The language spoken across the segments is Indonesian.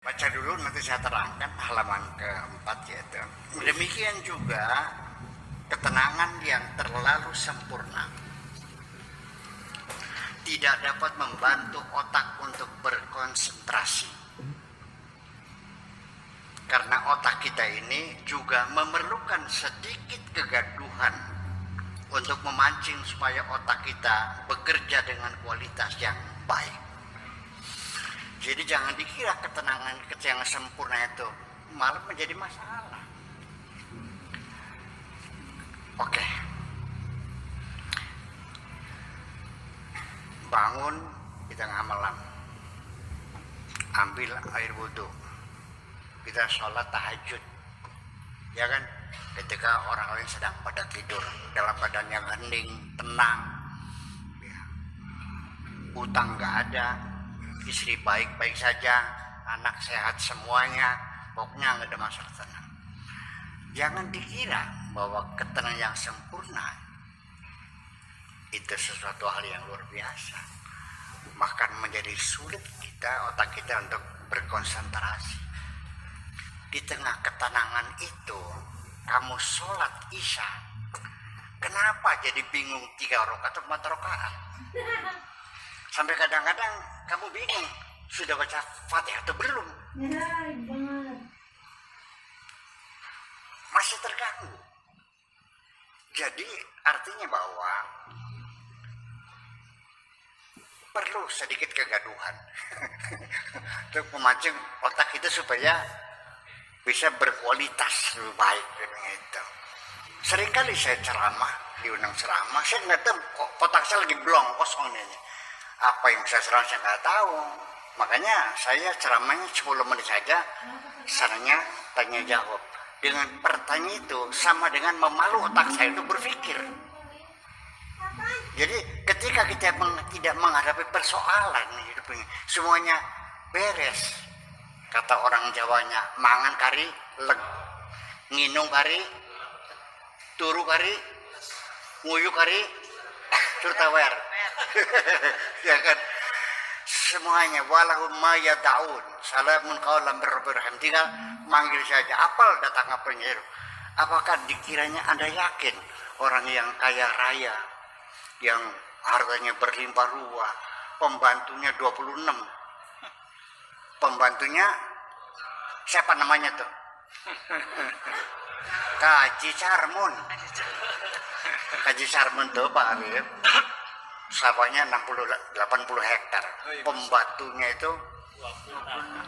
Baca dulu nanti saya terangkan halaman keempat yaitu. Demikian juga ketenangan yang terlalu sempurna tidak dapat membantu otak untuk berkonsentrasi. Karena otak kita ini juga memerlukan sedikit kegaduhan untuk memancing supaya otak kita bekerja dengan kualitas yang baik. Jadi jangan dikira ketenangan yang sempurna itu malah menjadi masalah. Oke. Bangun di tengah malam. Ambil air wudhu. Kita sholat tahajud. Ya kan? Ketika orang lain sedang pada tidur dalam keadaan yang hening, tenang. Ya. Utang nggak ada. Istri baik-baik saja, anak sehat semuanya, pokoknya nggak ada masalah, tenang. Jangan dikira bahwa ketenangan yang sempurna itu sesuatu hal yang luar biasa. Bahkan menjadi sulit otak kita untuk berkonsentrasi. Di tengah ketenangan itu, kamu sholat isya, kenapa jadi bingung 3 rakaat atau 4 rakaat? Sampai kadang-kadang kamu bingung, sudah baca Fatihah atau belum? Masih terganggu. Jadi artinya bahwa perlu sedikit kegaduhan untuk memancing otak kita supaya bisa berkualitas lebih baik gitu. Seringkali saya ceramah, diundang ceramah, saya nggak tahu otak saya lagi blong, kosong ini. Apa yang saya serang saya nggak tahu. Makanya saya ceramahnya 10 menit saja, sarannya tanya jawab. Dengan pertanyaan itu sama dengan memalu otak saya itu berpikir. Jadi ketika kita tidak menghadapi persoalan hidup ini, semuanya beres. Kata orang Jawanya, mangan kari leg, nginung kari, turu kari, nguyu kari, surtawer. Ya kan, semuanya walahum ma yad'un salamun qaulan birrahim, tinggal manggil saja. Apal datang apa nyiru. Apakah dikiranya Anda yakin orang yang kaya raya, yang hartanya berlimpah ruah, pembantunya 26, pembantunya siapa namanya tuh? Kaji Sarmun. Kaji Sarmun tuh Pak Arif, sawahnya 80 hektar, pembantunya itu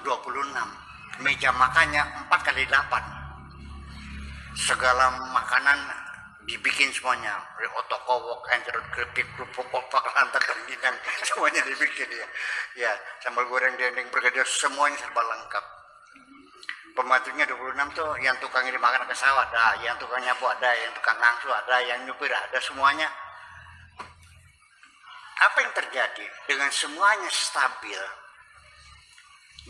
26, meja makannya 4 kali 8, segala makanan dibikin semuanya, otokowok, encerut, keripik, kerupuk, opak, lantak, rengginang, semuanya dibikin ya. Ya, sambal goreng, dendeng, bergedel, semuanya serba lengkap. Pembantunya 26 tuh, yang tukang ini makan ke sawah ada, yang tukang nyapu ada, yang tukang ngangsu ada, yang nyupir ada, semuanya. Apa yang terjadi? Dengan semuanya stabil,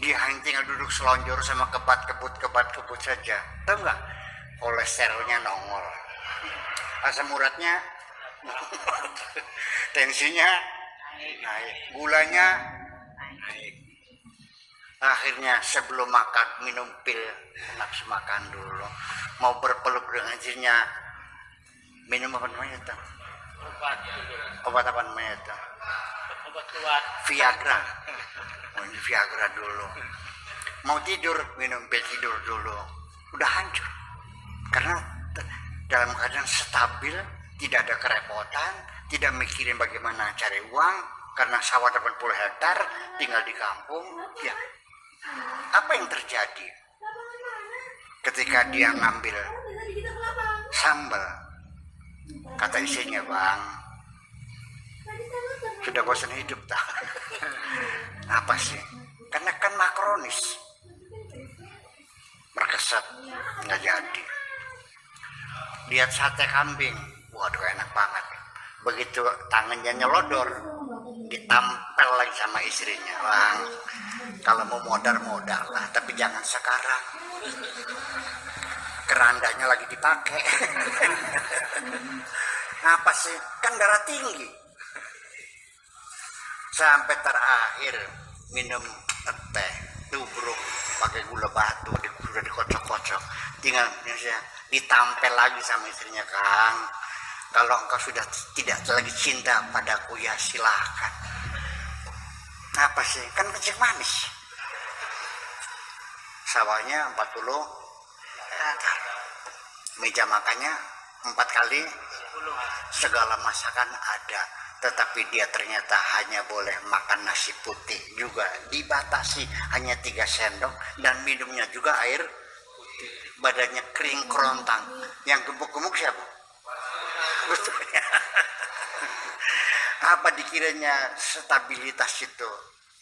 dia hanya tinggal duduk selonjor sama kebat-kebut saja. Tahu nggak? Kolesterolnya nongol, asam uratnya tensinya naik, gulanya naik. Akhirnya sebelum makan minum pil, nafsu makan dulu. Mau berpeluk dengan istrinya, minum apa namanya itu? Obat apa namanya itu? Obat kuat. Viagra. Viagra dulu. Mau tidur, minum pil tidur dulu. Udah hancur. Karena dalam keadaan stabil, tidak ada kerepotan, tidak mikirin bagaimana cari uang, karena sawah 80 hektar, tinggal di kampung. Ya. Apa yang terjadi ketika dia ngambil sambal? Kata istrinya, Bang, sudah bosan hidup tak? Apa sih? Karena kan makronis, berkeset, nggak jadi. Lihat sate kambing, waduh enak banget. Begitu tangannya nyelodor, ditampel lagi sama istrinya. Bang, kalau mau modal lah, tapi jangan sekarang. Kerandanya lagi dipakai. Apa sih? Kan darah tinggi. Sampai terakhir minum teh, tubruk pakai gula batu, sudah dikocok-kocok, tinggal misalnya ditampel lagi sama istrinya, Kang. Kalau engkau sudah tidak lagi cinta padaku, ya silahkan. Apa sih? Kan kencing manis. Sawahnya 40 hektar. Meja makannya 4 kali 10. Segala masakan ada. Tetapi dia ternyata hanya boleh makan nasi putih. Juga dibatasi hanya 3 sendok. Dan minumnya juga air putih. Badannya kering kerontang. Yang gemuk-gemuk siapa? Betul ya. Apa dikiranya stabilitas itu?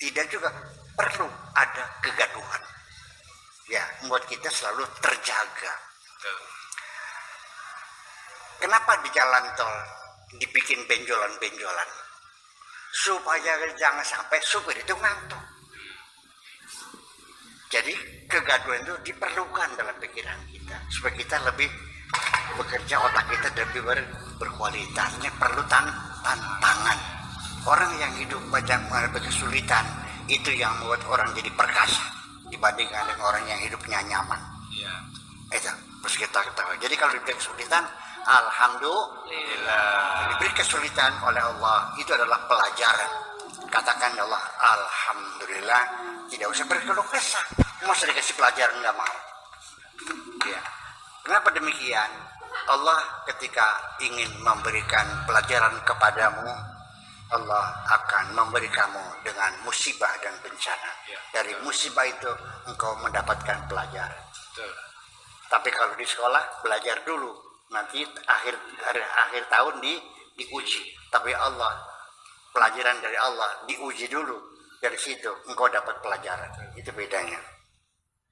Tidak, juga perlu ada kegaduhan. Ya, membuat kita selalu terjaga. Kenapa di jalan tol dibikin benjolan-benjolan? Supaya jangan sampai supir itu ngantuk. Jadi kegaduhan itu diperlukan dalam pikiran kita supaya kita lebih bekerja, otak kita lebih berkualitas. Ini perlu tantangan. Orang yang hidup banyak menghadapi kesulitan itu yang membuat orang jadi perkasa dibandingkan dengan orang yang hidupnya nyaman. Ya. Itu terus kita ketahui. Jadi kalau diberi kesulitan, alhamdulillah. Diberi kesulitan oleh Allah itu adalah pelajaran. Katakan ya Allah, alhamdulillah. Tidak usah berkeluh kesah. Masa dikasih pelajaran nggak mau? Ya. Kenapa demikian? Allah ketika ingin memberikan pelajaran kepadamu, Allah akan memberi kamu dengan musibah dan bencana. Dari musibah itu engkau mendapatkan pelajaran. Tapi kalau di sekolah belajar dulu, nanti akhir tahun diuji. Tapi Allah, pelajaran dari Allah diuji dulu. Dari situ engkau dapat pelajaran. Itu bedanya.